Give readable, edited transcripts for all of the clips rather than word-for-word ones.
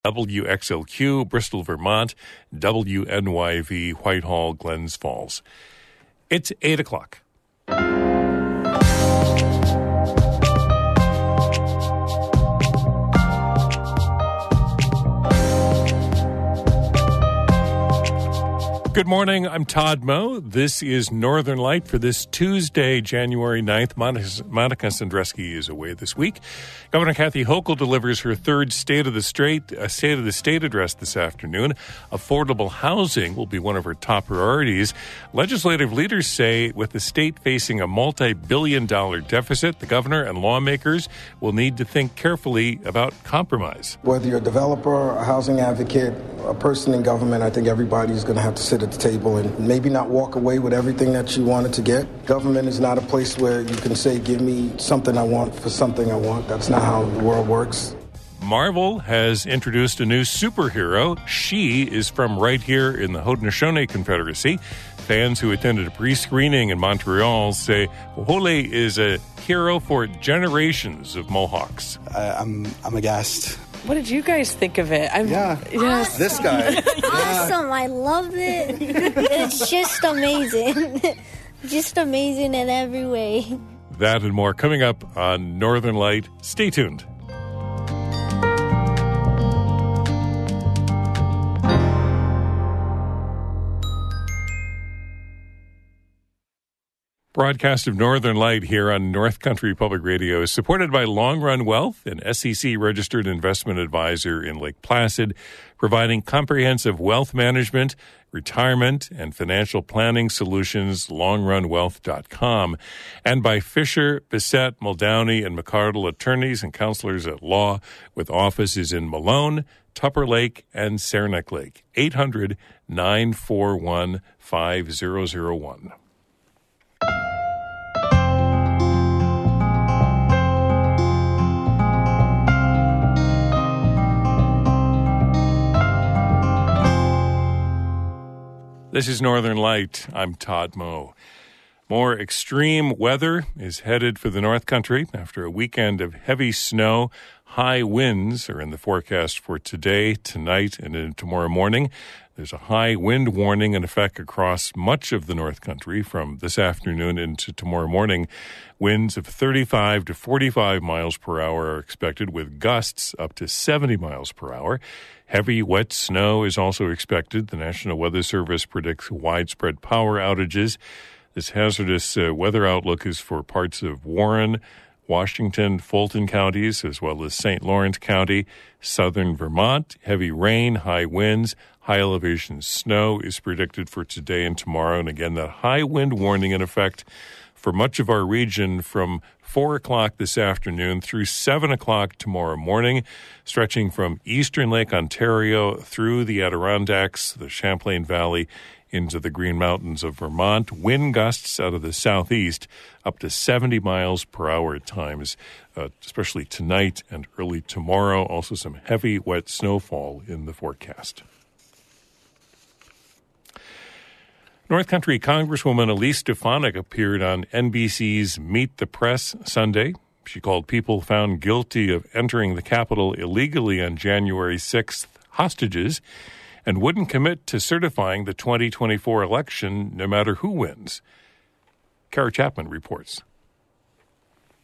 WXLQ, Bristol, Vermont, WNYV, Whitehall, Glens Falls. It's 8 o'clock. Good morning. I'm Todd Moe. This is Northern Light for this Tuesday, January 9th. Monica Sandreski is away this week. Governor Kathy Hochul delivers her third State of the State address this afternoon. Affordable housing will be one of her top priorities. Legislative leaders say with the state facing a multi-billion-dollar deficit, the governor and lawmakers will need to think carefully about compromise. Whether you're a developer, a housing advocate, a person in government, I think everybody's going to have to sit at the table and maybe not walk away with everything that you wanted to get. Government is not a place where you can say, give me something I want for something I want. That's not how the world works. Marvel has introduced a new superhero. She is from right here in the Haudenosaunee Confederacy. Fans who attended a pre-screening in Montreal say Wole is a hero for generations of Mohawks. I'm aghast. What did you guys think of it? Yes. This guy. Awesome. I love it. It's just amazing. Just amazing in every way. That and more coming up on Northern Light. Stay tuned. Broadcast of Northern Light here on North Country Public Radio is supported by Long Run Wealth, an SEC-registered investment advisor in Lake Placid, providing comprehensive wealth management, retirement, and financial planning solutions, longrunwealth.com, and by Fisher, Bissett, Muldowney, and McCardle attorneys and counselors at law with offices in Malone, Tupper Lake, and Saranac Lake. 800-941-5001. This is Northern Light. I'm Todd Moe. More extreme weather is headed for the North Country after a weekend of heavy snow. High winds are in the forecast for today, tonight, and into tomorrow morning. There's a high wind warning in effect across much of the North Country from this afternoon into tomorrow morning. Winds of 35 to 45 miles per hour are expected, with gusts up to 70 miles per hour. Heavy, wet snow is also expected. The National Weather Service predicts widespread power outages. This hazardous weather outlook is for parts of Warren, Washington, Fulton counties, as well as St. Lawrence County, southern Vermont. Heavy rain, high winds, high elevation snow is predicted for today and tomorrow. And again, that high wind warning in effect for much of our region from 4 o'clock this afternoon through 7 o'clock tomorrow morning, stretching from eastern Lake Ontario through the Adirondacks, the Champlain Valley, into the Green Mountains of Vermont. Wind gusts out of the southeast up to 70 miles per hour at times, especially tonight and early tomorrow. Also some heavy, wet snowfall in the forecast. North Country Congresswoman Elise Stefanik appeared on NBC's Meet the Press Sunday. She called people found guilty of entering the Capitol illegally on January 6th hostages and wouldn't commit to certifying the 2024 election no matter who wins. Kara Chapman reports.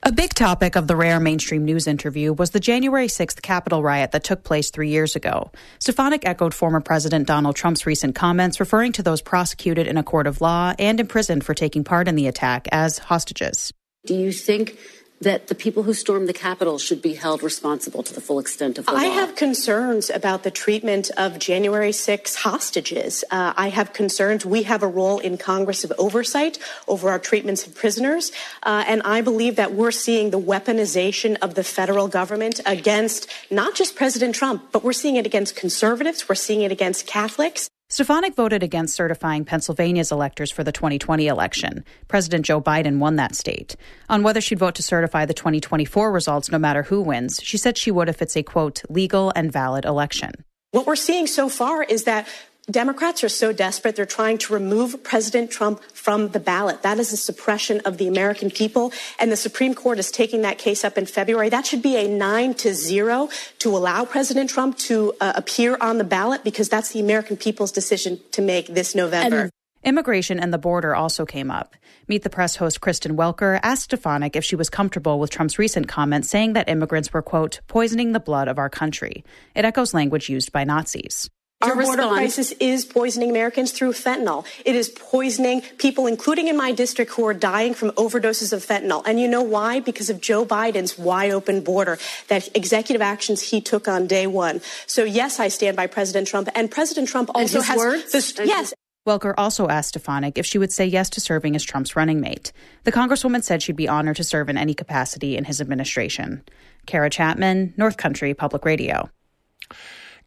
A big topic of the rare mainstream news interview was the January 6th Capitol riot that took place 3 years ago. Stefanik echoed former President Donald Trump's recent comments referring to those prosecuted in a court of law and imprisoned for taking part in the attack as hostages. Do you think that the people who stormed the Capitol should be held responsible to the full extent of the law? I have concerns about the treatment of January 6 hostages. I have concerns. We have a role in Congress of oversight over our treatments of prisoners. And I believe that we're seeing the weaponization of the federal government against not just President Trump, but we're seeing it against conservatives. We're seeing it against Catholics. Stefanik voted against certifying Pennsylvania's electors for the 2020 election. President Joe Biden won that state. On whether she'd vote to certify the 2024 results no matter who wins, she said she would if it's a, quote, legal and valid election. What we're seeing so far is that Democrats are so desperate, they're trying to remove President Trump from the ballot. That is a suppression of the American people, and the Supreme Court is taking that case up in February. That should be a 9-0 to allow President Trump to appear on the ballot, because that's the American people's decision to make this November. Immigration and the border also came up. Meet the Press host Kristen Welker asked Stefanik if she was comfortable with Trump's recent comments saying that immigrants were, quote, poisoning the blood of our country. It echoes language used by Nazis. Our border crisis is poisoning Americans through fentanyl. It is poisoning people, including in my district, who are dying from overdoses of fentanyl. And you know why? Because of Joe Biden's wide open border, that executive actions he took on day one. So, yes, I stand by President Trump. And President Trump also has yes. Welker also asked Stefanik if she would say yes to serving as Trump's running mate. The Congresswoman said she'd be honored to serve in any capacity in his administration. Kara Chapman, North Country Public Radio.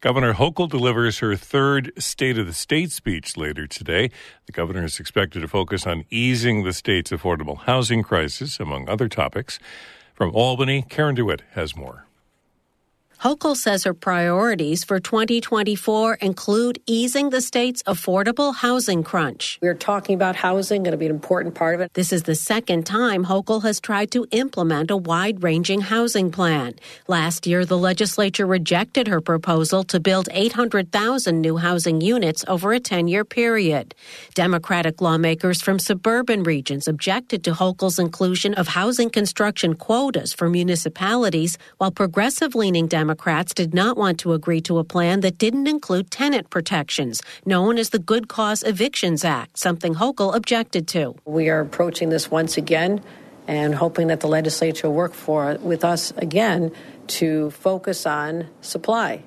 Governor Hochul delivers her third State of the State speech later today. The governor is expected to focus on easing the state's affordable housing crisis, among other topics. From Albany, Karen DeWitt has more. Hochul says her priorities for 2024 include easing the state's affordable housing crunch. We're talking about housing, going to be an important part of it. This is the second time Hochul has tried to implement a wide-ranging housing plan. Last year, the legislature rejected her proposal to build 800,000 new housing units over a 10-year period. Democratic lawmakers from suburban regions objected to Hochul's inclusion of housing construction quotas for municipalities, while progressive-leaning Democrats did not want to agree to a plan that didn't include tenant protections, known as the Good Cause Evictions Act, something Hochul objected to. We are approaching this once again and hoping that the legislature will work with us again to focus on supply.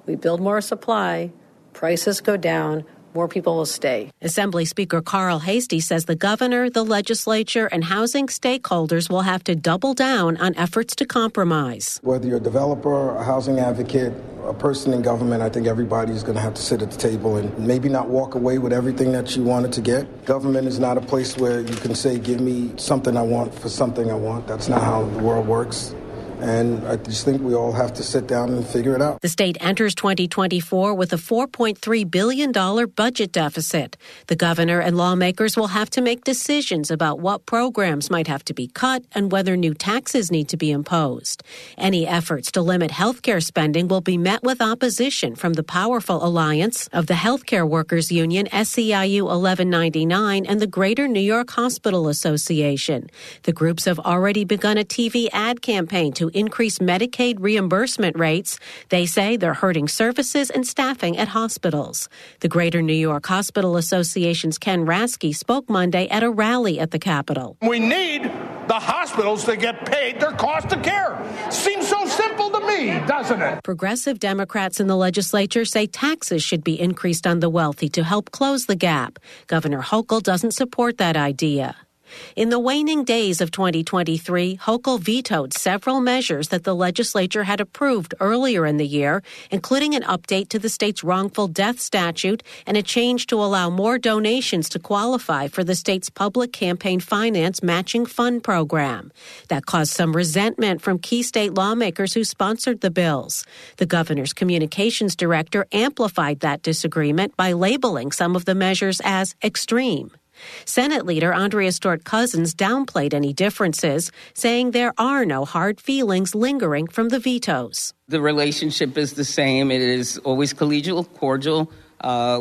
We build more supply, prices go down, more people will stay. Assembly Speaker Carl Hastie says the governor, the legislature, and housing stakeholders will have to double down on efforts to compromise. Whether you're a developer, a housing advocate, a person in government, I think everybody's going to have to sit at the table and maybe not walk away with everything that you wanted to get. Government is not a place where you can say, give me something I want for something I want. That's not how the world works. And I just think we all have to sit down and figure it out. The state enters 2024 with a $4.3 billion budget deficit. The governor and lawmakers will have to make decisions about what programs might have to be cut and whether new taxes need to be imposed. Any efforts to limit health care spending will be met with opposition from the powerful alliance of the Healthcare Workers Union, SEIU 1199, and the Greater New York Hospital Association. The groups have already begun a TV ad campaign to increase Medicaid reimbursement rates. They say they're hurting services and staffing at hospitals. The Greater New York Hospital Association's Ken Rasky spoke Monday at a rally at the Capitol. We need the hospitals to get paid their cost of care. Seems so simple to me, doesn't it? Progressive Democrats in the legislature say taxes should be increased on the wealthy to help close the gap. Governor Hochul doesn't support that idea. In the waning days of 2023, Hochul vetoed several measures that the legislature had approved earlier in the year, including an update to the state's wrongful death statute and a change to allow more donations to qualify for the state's public campaign finance matching fund program. That caused some resentment from key state lawmakers who sponsored the bills. The governor's communications director amplified that disagreement by labeling some of the measures as extreme. Senate Leader Andrea Stewart-Cousins downplayed any differences, saying there are no hard feelings lingering from the vetoes. The relationship is the same. It is always collegial, cordial.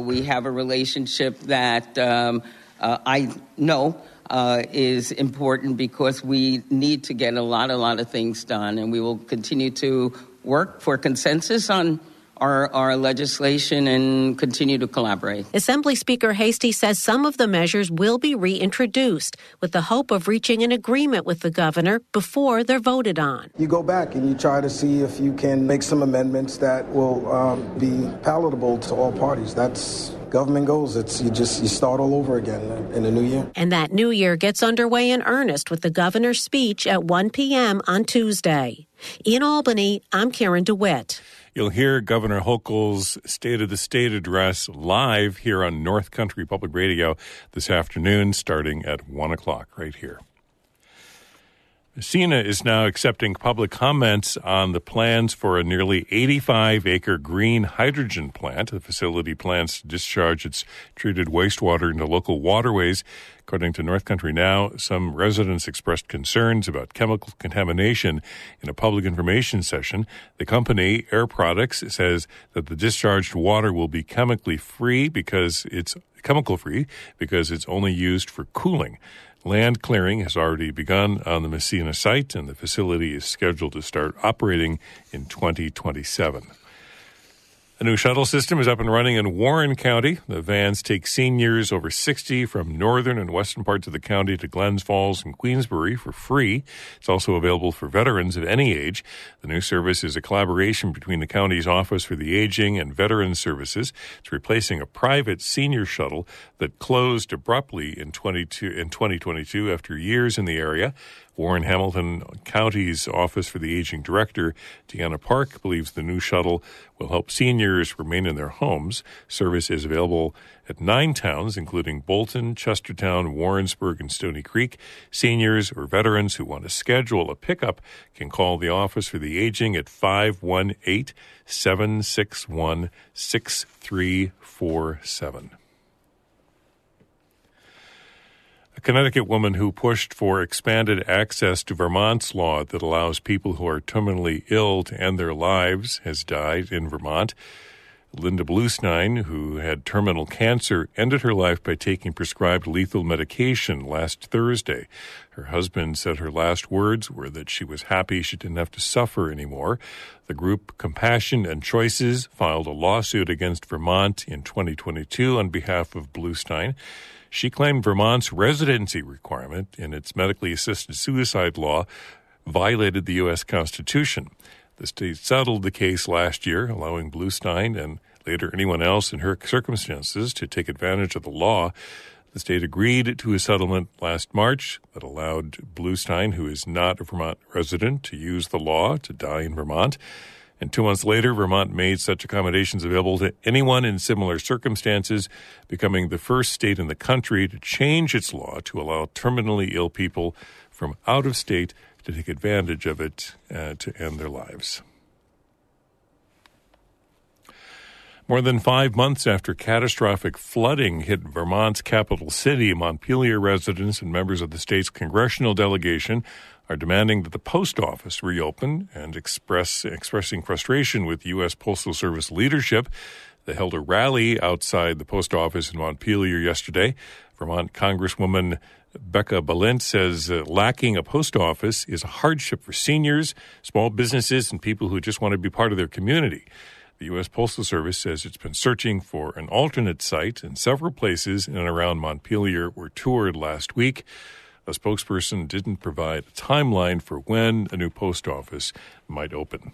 We have a relationship that I know is important because we need to get a lot of things done, and we will continue to work for consensus on our legislation and continue to collaborate. Assembly Speaker Hastie says some of the measures will be reintroduced with the hope of reaching an agreement with the governor before they're voted on. You go back and you try to see if you can make some amendments that will be palatable to all parties. That's government goals. You start all over again in the new year. And that new year gets underway in earnest with the governor's speech at 1 p.m. on Tuesday. In Albany, I'm Karen DeWitt. You'll hear Governor Hochul's State of the State address live here on North Country Public Radio this afternoon, starting at 1 o'clock right here. Messina is now accepting public comments on the plans for a nearly 85-acre green hydrogen plant. The facility plans to discharge its treated wastewater into local waterways. According to North Country Now, some residents expressed concerns about chemical contamination in a public information session. The company, Air Products, says that the discharged water will be chemical free because it's only used for cooling. Land clearing has already begun on the Messina site, and the facility is scheduled to start operating in 2027. A new shuttle system is up and running in Warren County. The vans take seniors over 60 from northern and western parts of the county to Glens Falls and Queensbury for free. It's also available for veterans of any age. The new service is a collaboration between the county's Office for the Aging and Veterans Services. It's replacing a private senior shuttle that closed abruptly in 2022 after years in the area. Warren Hamilton County's Office for the Aging Director, Deanna Park, believes the new shuttle will help seniors remain in their homes. Service is available at 9 towns, including Bolton, Chestertown, Warrensburg, and Stony Creek. Seniors or veterans who want to schedule a pickup can call the Office for the Aging at 518-761-6347. A Connecticut woman who pushed for expanded access to Vermont's law that allows people who are terminally ill to end their lives has died in Vermont. Linda Bluestein, who had terminal cancer, ended her life by taking prescribed lethal medication last Thursday. Her husband said her last words were that she was happy she didn't have to suffer anymore. The group Compassion and Choices filed a lawsuit against Vermont in 2022 on behalf of Bluestein. She claimed Vermont's residency requirement in its medically assisted suicide law violated the U.S. Constitution. The state settled the case last year, allowing Bluestein and later anyone else in her circumstances to take advantage of the law. The state agreed to a settlement last March that allowed Bluestein, who is not a Vermont resident, to use the law to die in Vermont. And 2 months later, Vermont made such accommodations available to anyone in similar circumstances, becoming the first state in the country to change its law to allow terminally ill people from out of state to take advantage of it to end their lives. More than 5 months after catastrophic flooding hit Vermont's capital city, Montpelier residents and members of the state's congressional delegation are demanding that the post office reopen and expressing frustration with U.S. Postal Service leadership. They held a rally outside the post office in Montpelier yesterday. Vermont Congresswoman Becca Balint says lacking a post office is a hardship for seniors, small businesses, and people who just want to be part of their community. The U.S. Postal Service says it's been searching for an alternate site, and several places in and around Montpelier were toured last week. A spokesperson didn't provide a timeline for when a new post office might open.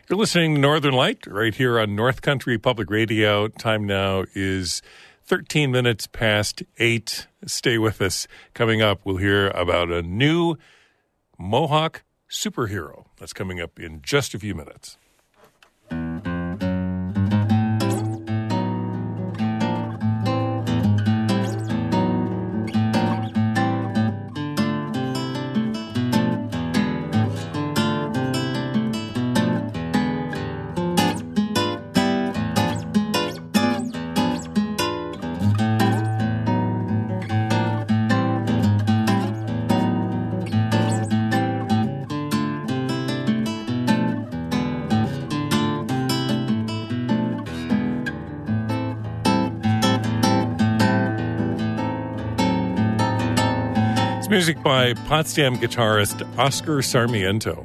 You're listening to Northern Light right here on North Country Public Radio. Time now is 13 minutes past 8. Stay with us. Coming up, we'll hear about a new Mohawk superhero. That's coming up in just a few minutes. Music by Potsdam guitarist Oscar Sarmiento.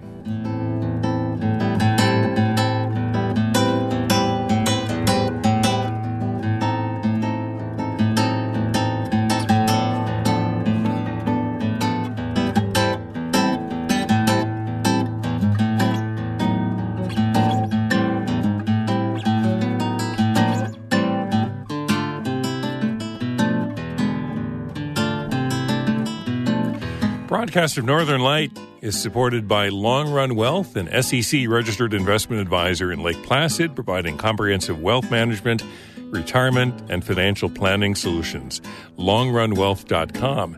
Broadcast of Northern Light is supported by Long Run Wealth, an SEC-registered investment advisor in Lake Placid, providing comprehensive wealth management, retirement, and financial planning solutions. LongRunWealth.com.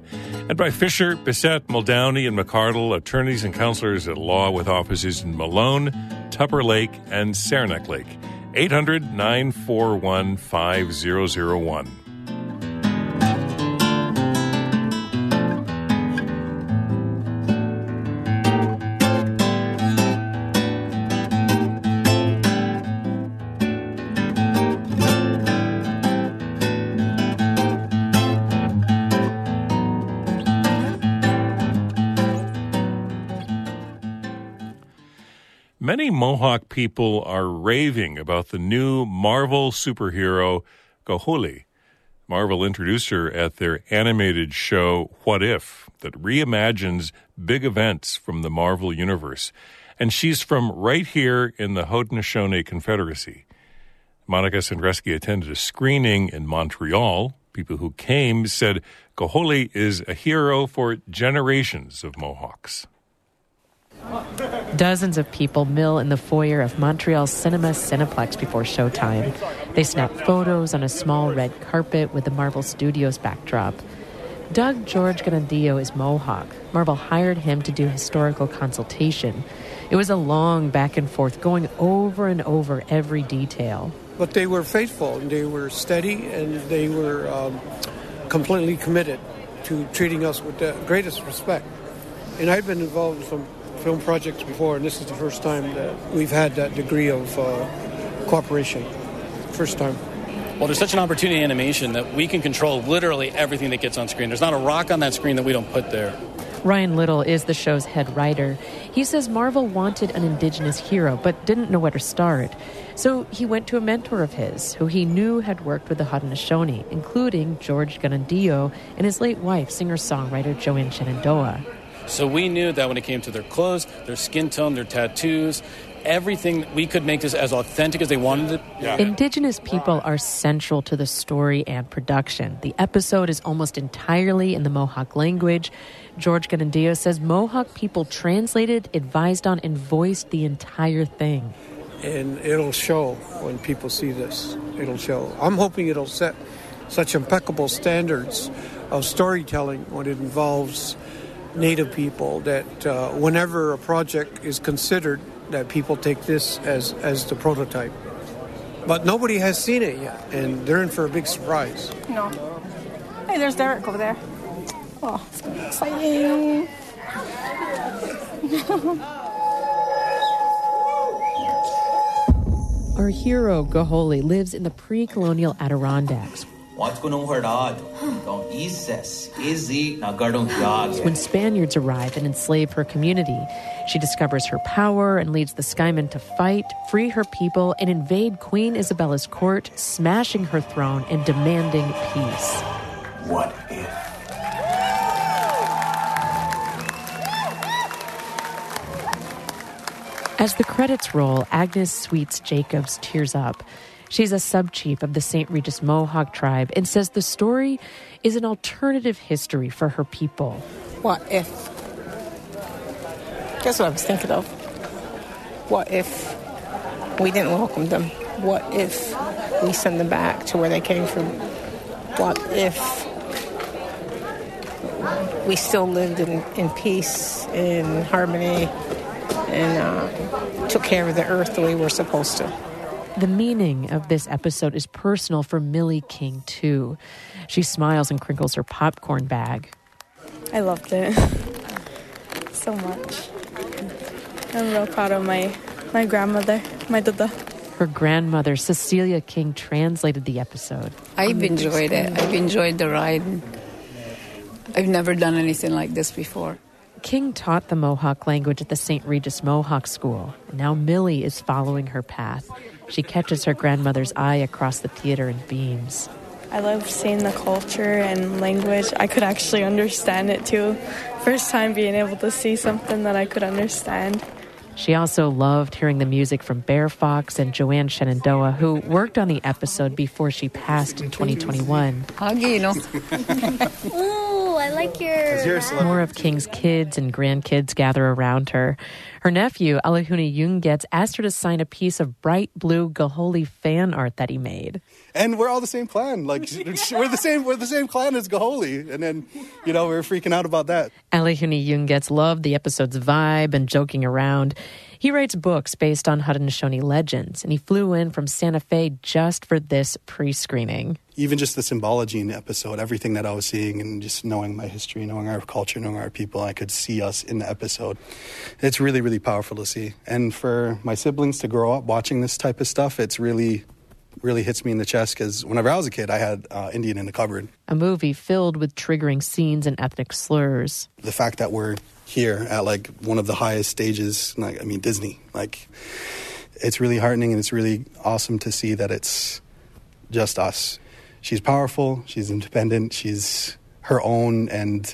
And by Fisher, Bissett, Muldowney, and McArdle, attorneys and counselors at law with offices in Malone, Tupper Lake, and Saranac Lake. 800-941-5001. Many Mohawk people are raving about the new Marvel superhero, Gohuli. Marvel introduced her at their animated show, What If, that reimagines big events from the Marvel universe. And she's from right here in the Haudenosaunee Confederacy. Monica Sandreski attended a screening in Montreal. People who came said Gohuli is a hero for generations of Mohawks. Dozens of people mill in the foyer of Montreal's Cinema Cineplex before showtime. They snap photos on a small red carpet with the Marvel Studios backdrop. Doug George Ganadillo is Mohawk. Marvel hired him to do historical consultation. It was a long back and forth, going over and over every detail. But they were faithful, and they were steady, and they were completely committed to treating us with the greatest respect. And I've been involved in some film projects before, and this is the first time that we've had that degree of cooperation. First time. Well, there's such an opportunity in animation that we can control literally everything that gets on screen. There's not a rock on that screen that we don't put there. Ryan Little is the show's head writer. He says Marvel wanted an Indigenous hero, but didn't know where to start. So he went to a mentor of his, who he knew had worked with the Haudenosaunee, including George Ganadillo and his late wife, singer-songwriter Joanne Shenandoah. So we knew that when it came to their clothes, their skin tone, their tattoos, everything, we could make this as authentic as they wanted it. Yeah. Indigenous people are central to the story and production. The episode is almost entirely in the Mohawk language. George Ganadillo says Mohawk people translated, advised on, and voiced the entire thing. And it'll show when people see this. It'll show. I'm hoping it'll set such impeccable standards of storytelling when it involves Native people that whenever a project is considered, that people take this as the prototype. But nobody has seen it yet, and they're in for a big surprise. No. Hey, there's Derek over there. Oh, it's going to be exciting. Our hero, Gohuli, lives in the pre-colonial Adirondacks. When Spaniards arrive and enslave her community, she discovers her power and leads the Skymen to fight, free her people, and invade Queen Isabella's court, smashing her throne and demanding peace. What if? As the credits roll, Agnes Sweets Jacobs tears up. She's a sub-chief of the St. Regis Mohawk tribe and says the story is an alternative history for her people. What if? Guess what I was thinking of? What if we didn't welcome them? What if we send them back to where they came from? What if we still lived in peace, in harmony, and took care of the earth the way we're supposed to? The meaning of this episode is personal for Millie King, too. She smiles and crinkles her popcorn bag. I loved it so much. I'm real proud of my grandmother, my dada. Her grandmother, Cecilia King, translated the episode. I've enjoyed it. I've enjoyed the ride. I've never done anything like this before. King taught the Mohawk language at the St. Regis Mohawk School. And now Millie is following her path. She catches her grandmother's eye across the theater and beams. I love seeing the culture and language. I could actually understand it too. First time being able to see something that I could understand. She also loved hearing the music from Bear Fox and Joanne Shenandoah, who worked on the episode before she passed in 2021. Huggy, no? Ooh, I like your... More of King's kids and grandkids gather around her. Her nephew, Alahuni Yungets, asked her to sign a piece of bright blue Gaholi fan art that he made. And we're all the same clan. Like, we're the same clan as Gaholi. And then, we were freaking out about that. Alahuni Yungets loved the episode's vibe and joking around. He writes books based on Haudenosaunee legends, and he flew in from Santa Fe just for this pre-screening. Even just the symbology in the episode, everything that I was seeing, and just knowing my history, knowing our culture, knowing our people, I could see us in the episode. It's really, really powerful to see. And for my siblings to grow up watching this type of stuff, it's really hits me in the chest, because whenever I was a kid, I had Indian in the cupboard. A movie filled with triggering scenes and ethnic slurs. The fact that we're here at one of the highest stages, Disney, it's really heartening, and it's really awesome to see that it's just us. She's powerful, she's independent, she's her own, and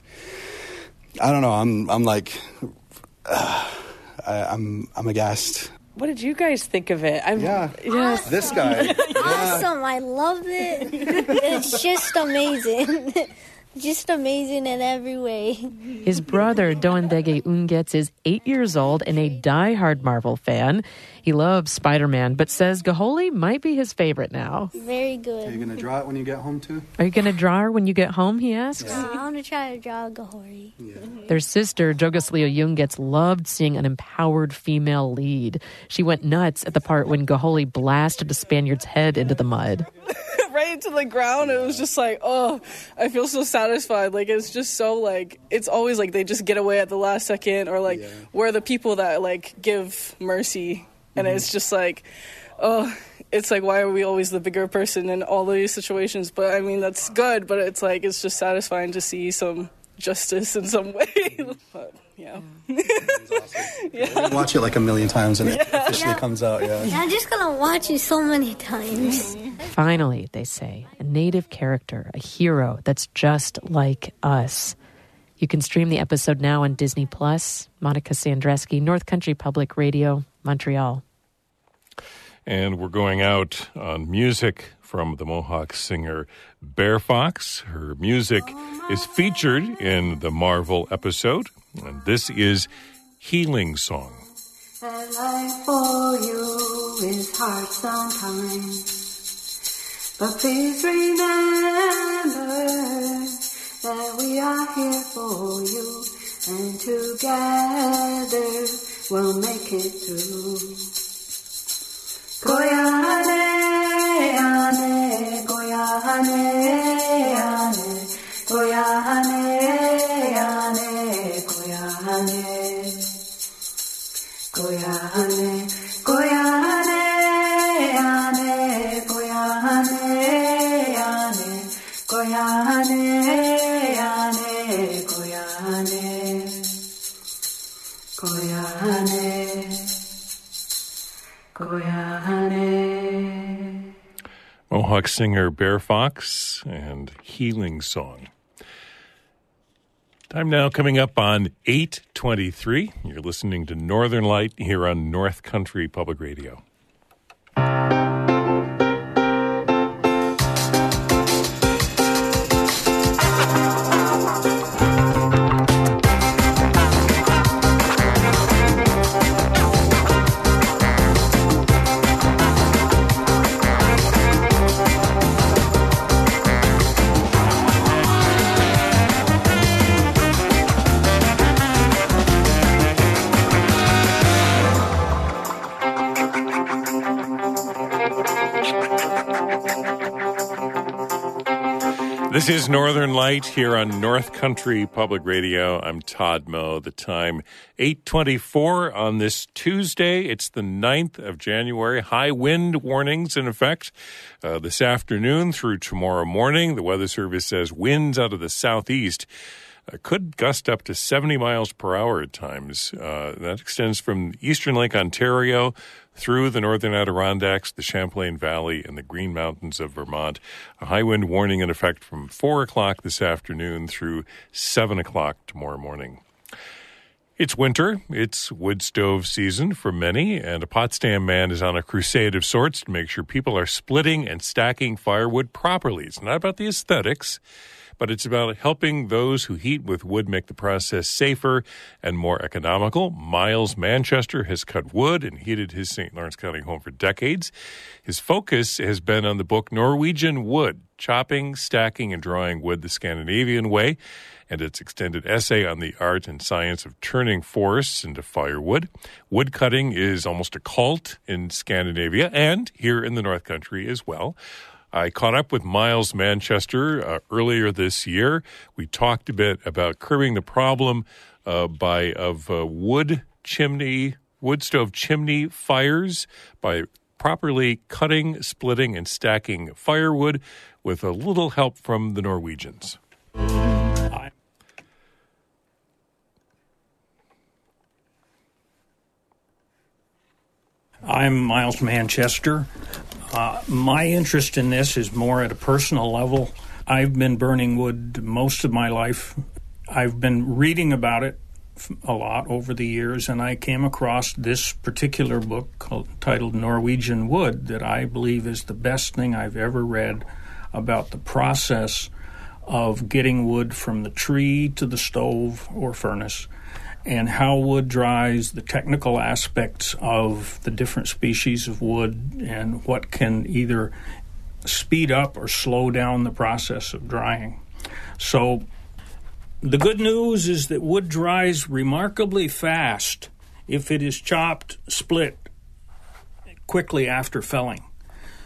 I don't know, I'm aghast. What did you guys think of it? Yes. This guy. Awesome. I love it. It's just amazing. Just amazing in every way. His brother, Doandege Ungets, is 8 years old and a diehard Marvel fan. He loves Spider-Man, but says Gaholi might be his favorite now. Very good. Are you going to draw it when you get home, too? Are you going to draw her when you get home, he asks? I want to try to draw Gahori. Yeah. Their sister, Jogasleo Jungets, loved seeing an empowered female lead. She went nuts at the part when Gaholi blasted a Spaniard's head into the mud. Right into the ground. It was just like, oh, I feel so satisfied. It's just so it's always they just get away at the last second, or we're the people that give mercy. And it's just oh, it's why are we always the bigger person in all of these situations? But that's good, but it's just satisfying to see some justice in some way. But yeah. Yeah. Watch it a million times and it officially comes out. Yeah. I'm just going to watch it so many times. Finally, they say, a native character, a hero that's just like us. You can stream the episode now on Disney+. Monica Sandreski, North Country Public Radio, Montreal. And we're going out on music from the Mohawk singer Bear Fox. Her music is featured in the Marvel episode, and this is Healing Song. That life for you is hard sometimes, but please remember that we are here for you, and together we'll make it through. Goyahane, ane, goyahane, ane, goyahane, ane, goyahane, goyahane, goyahane, ane, goyahane, ane, goyahane, ane, goyahane, goyahane. Mohawk singer Bear Fox and Healing Song. Time now coming up on 8:23. You're listening to Northern Light here on North Country Public Radio. This is Northern Light here on North Country Public Radio. I'm Todd Moe. The time 8:24 on this Tuesday. It's the 9th of January. High wind warnings in effect this afternoon through tomorrow morning. The Weather Service says winds out of the southeast could gust up to 70 miles per hour at times. That extends from eastern Lake Ontario through the northern Adirondacks, the Champlain Valley, and the Green Mountains of Vermont. A high wind warning in effect from 4 o'clock this afternoon through 7 o'clock tomorrow morning. It's winter. It's wood stove season for many, and a Potsdam man is on a crusade of sorts to make sure people are splitting and stacking firewood properly. It's not about the aesthetics, but it's about helping those who heat with wood make the process safer and more economical. Miles Manchester has cut wood and heated his St. Lawrence County home for decades. His focus has been on the book Norwegian Wood, Chopping, Stacking, and Drawing Wood the Scandinavian Way, and its extended essay on the art and science of turning forests into firewood. Woodcutting is almost a cult in Scandinavia and here in the North Country as well. I caught up with Miles Manchester earlier this year. We talked a bit about curbing the problem of wood stove chimney fires by properly cutting, splitting, and stacking firewood with a little help from the Norwegians. I'm Miles Manchester. My interest in this is more at a personal level. I've been burning wood most of my life. I've been reading about it a lot over the years, and I came across this particular book titled Norwegian Wood that I believe is the best thing I've ever read about the process of getting wood from the tree to the stove or furnace, and how wood dries, the technical aspects of the different species of wood, and what can either speed up or slow down the process of drying. So the good news is that wood dries remarkably fast if it is chopped, split quickly after felling.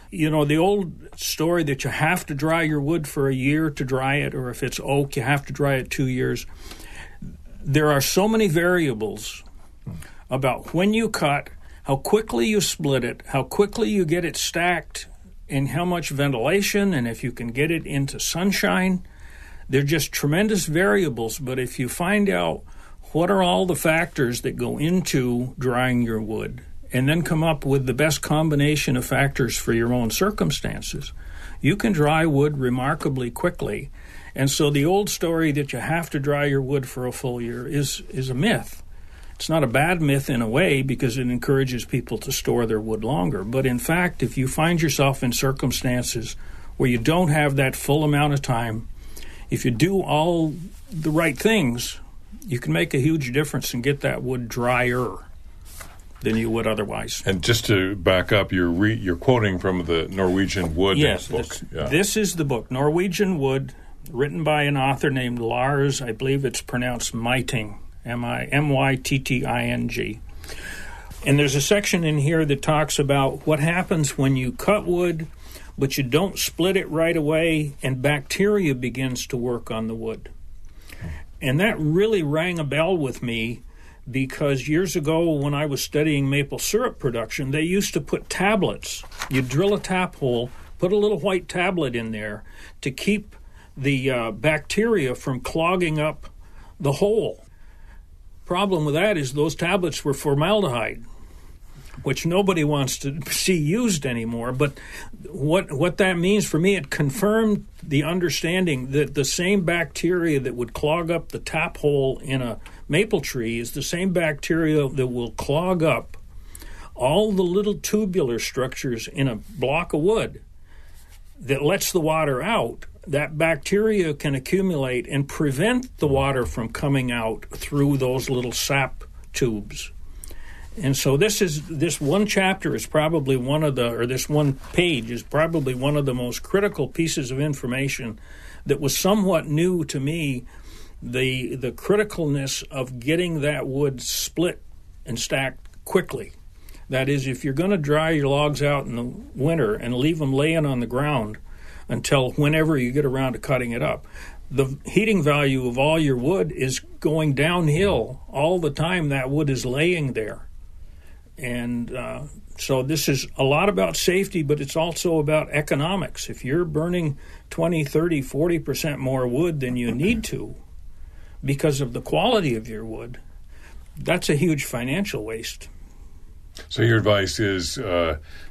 You know, the old story that you have to dry your wood for a year to dry it, or if it's oak, you have to dry it 2 years. There are so many variables about when you cut, how quickly you split it, how quickly you get it stacked, and how much ventilation, and if you can get it into sunshine. They're just tremendous variables, but if you find out what are all the factors that go into drying your wood, and then come up with the best combination of factors for your own circumstances, you can dry wood remarkably quickly. And so the old story that you have to dry your wood for a full year is a myth. It's not a bad myth in a way because it encourages people to store their wood longer. But in fact, if you find yourself in circumstances where you don't have that full amount of time, if you do all the right things, you can make a huge difference and get that wood drier than you would otherwise. And just to back up, you're quoting from the Norwegian Wood book. This is the book, Norwegian Wood, written by an author named Lars, I believe it's pronounced Mytting, Mytting. And there's a section in here that talks about what happens when you cut wood, but you don't split it right away, and bacteria begins to work on the wood. And that really rang a bell with me because years ago when I was studying maple syrup production, they used to put tablets. You drill a tap hole, put a little white tablet in there to keep the bacteria from clogging up the hole. Problem with that is those tablets were formaldehyde, which nobody wants to see used anymore. But what that means for me, it confirmed the understanding that the same bacteria that would clog up the tap hole in a maple tree is the same bacteria that will clog up all the little tubular structures in a block of wood that lets the water out. That bacteria can accumulate and prevent the water from coming out through those little sap tubes. And so this one chapter is probably this one page is probably one of the most critical pieces of information that was somewhat new to me, the criticalness of getting that wood split and stacked quickly. That is, if you're going to dry your logs out in the winter and leave them laying on the ground until whenever you get around to cutting it up, the heating value of all your wood is going downhill all the time that wood is laying there. And so this is a lot about safety, but it's also about economics. If you're burning 20, 30, 40% more wood than you need to because of the quality of your wood, that's a huge financial waste. So your advice is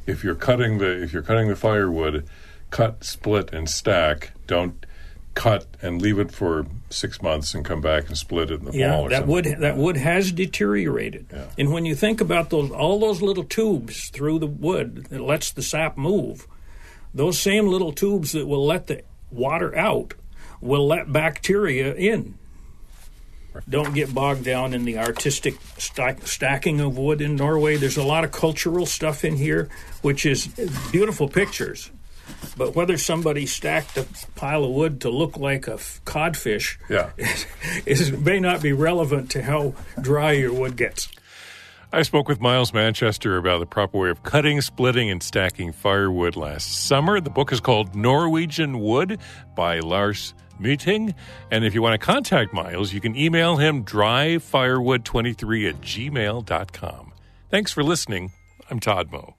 if you're cutting the firewood, cut, split, and stack. Don't cut and leave it for 6 months and come back and split it in the fall or something. That wood has deteriorated. Yeah. And when you think about all those little tubes through the wood that lets the sap move, those same little tubes that will let the water out will let bacteria in. Don't get bogged down in the artistic stacking of wood in Norway. There's a lot of cultural stuff in here, which is beautiful pictures. But whether somebody stacked a pile of wood to look like a codfish may not be relevant to how dry your wood gets. I spoke with Miles Manchester about the proper way of cutting, splitting, and stacking firewood last summer. The book is called Norwegian Wood by Lars Myting. And if you want to contact Miles, you can email him dryfirewood23@gmail.com. Thanks for listening. I'm Todd Moe.